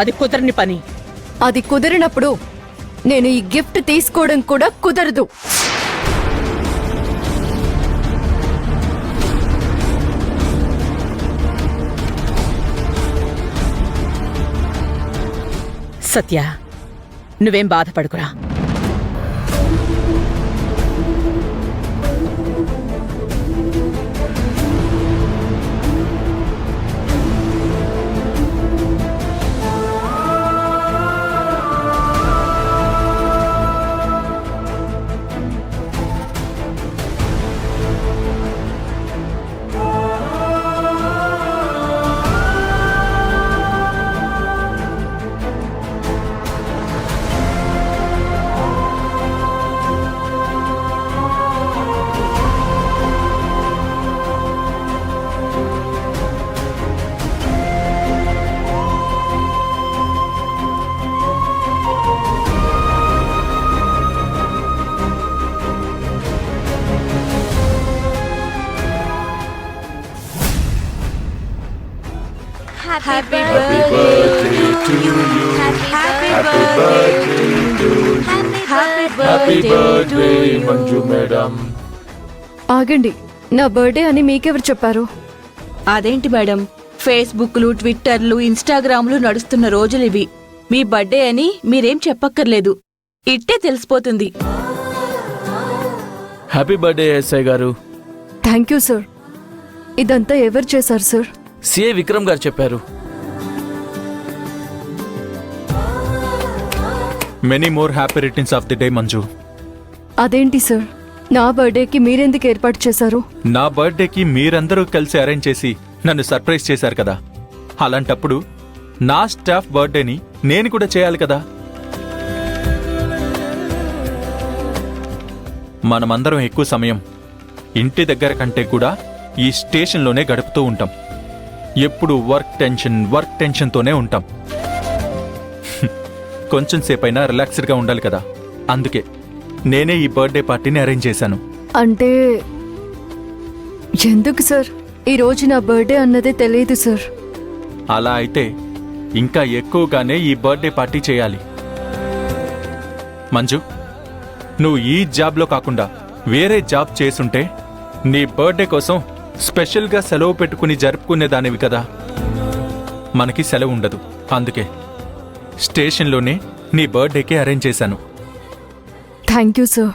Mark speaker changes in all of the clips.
Speaker 1: అది కుదరని పని.
Speaker 2: అది కుదిరినప్పుడు నేను ఈ గిఫ్ట్ తీసుకోవడం కూడా కుదరదు.
Speaker 1: సత్య, నువ్వేం బాధపడుకురా.
Speaker 3: Happy birthday to you. Happy birthday to you. Happy birthday Manju madam.
Speaker 2: ఆగండి, నా బర్త్డే అని మీకెవరు చెప్పారు?
Speaker 4: అదేంటి మేడం, ఫేస్బుక్లు, ట్విట్టర్లు, ఇన్స్టాగ్రామ్లు నడుస్తున్న రోజులివి. మీ బర్త్డే అని మీరేం చెప్పక్కర్లేదు, ఇట్టే తెలిసిపోతుంది.
Speaker 5: హ్యాపీ బర్త్డే ఎస్ఐ గారు.
Speaker 2: Thank you sir. ఇదంతా ఎవరు చేశారు సార్?
Speaker 5: సిఐ విక్రమ్ గారు చెప్పారు.
Speaker 6: Many more happy returns of the day Manju.
Speaker 2: అదేంటి సార్, నా బర్త్డేకి మీరెందుకు ఏర్పాటు చేశారు?
Speaker 6: నా బర్త్డేకి మీరందరూ కలిసి అరేంజ్ చేసి నన్ను సర్ప్రైజ్ చేశారు కదా, అలాంటప్పుడు నా స్టాఫ్ బర్త్డేని నేను కూడా చేయాలి కదా. మనమందరం ఎక్కువ సమయం ఇంటి దగ్గర కంటే కూడా ఈ స్టేషన్లోనే గడుపుతూ ఉంటాం. ఎప్పుడు వర్క్ టెన్షన్తోనే ఉంటాం. కొంచెం సేపైనా రిలాక్స్డ్గా ఉండాలి కదా, అందుకే నేనే ఈ బర్త్డే పార్టీని అరేంజ్ చేశాను.
Speaker 2: అంటే ఎందుకు సార్? ఈ రోజు నా బర్త్డే అన్నదే తెలియదు సార్.
Speaker 6: అలా అయితే ఇంకా ఎక్కువగానే ఈ బర్త్డే పార్టీ చేయాలి. మంజు, నువ్వు ఈ జాబ్లో కాకుండా వేరే జాబ్ చేసుంటే నీ బర్త్డే కోసం స్పెషల్గా సెలవు పెట్టుకుని జరుపుకునేదానివి కదా. మనకి సెలవు ఉండదు, అందుకే స్టేషన్లోనే నీ బర్త్డేకి అరేంజ్ చేశాను.
Speaker 2: Thank you sir.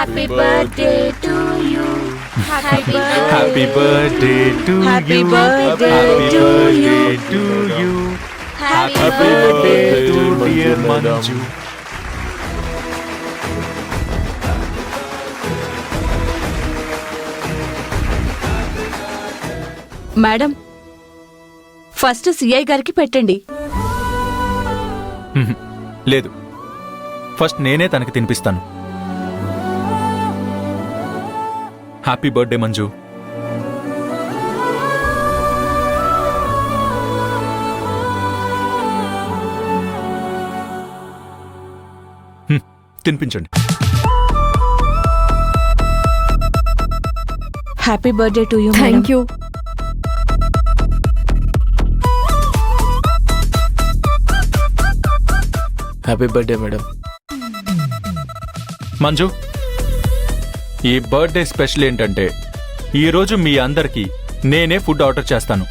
Speaker 3: Happy birthday to you. Happy
Speaker 6: happy birthday to
Speaker 4: Happy
Speaker 6: you.
Speaker 4: birthday
Speaker 6: happy
Speaker 4: to
Speaker 6: birthday
Speaker 4: you.
Speaker 6: To you.
Speaker 3: Happy
Speaker 6: happy birthday to dear Manju.
Speaker 4: Madam, first CI గారికి పెట్టండి.
Speaker 6: లేదు, ఫస్ట్ నేనే తనకి తినిపిస్తాను. Happy birthday Manju. తినిపించండి.
Speaker 4: Happy birthday to you.
Speaker 2: Thank you.
Speaker 5: Happy birthday madam.
Speaker 6: Manju, ఈ birthday special ఏంటంటే ఈరోజు మీ అందరికీ నేనే ఫుడ్ ఆర్డర్ చేస్తాను.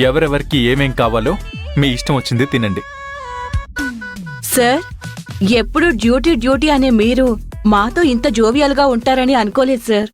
Speaker 6: ఎవరెవరికి ఏమేం కావాలో మీ ఇష్టం వచ్చింది తినండి.
Speaker 4: సార్, ఎప్పుడు డ్యూటీ అనే మీరు మాతో ఇంత జోవియల్గా ఉంటారని అనుకోలేదు సార్.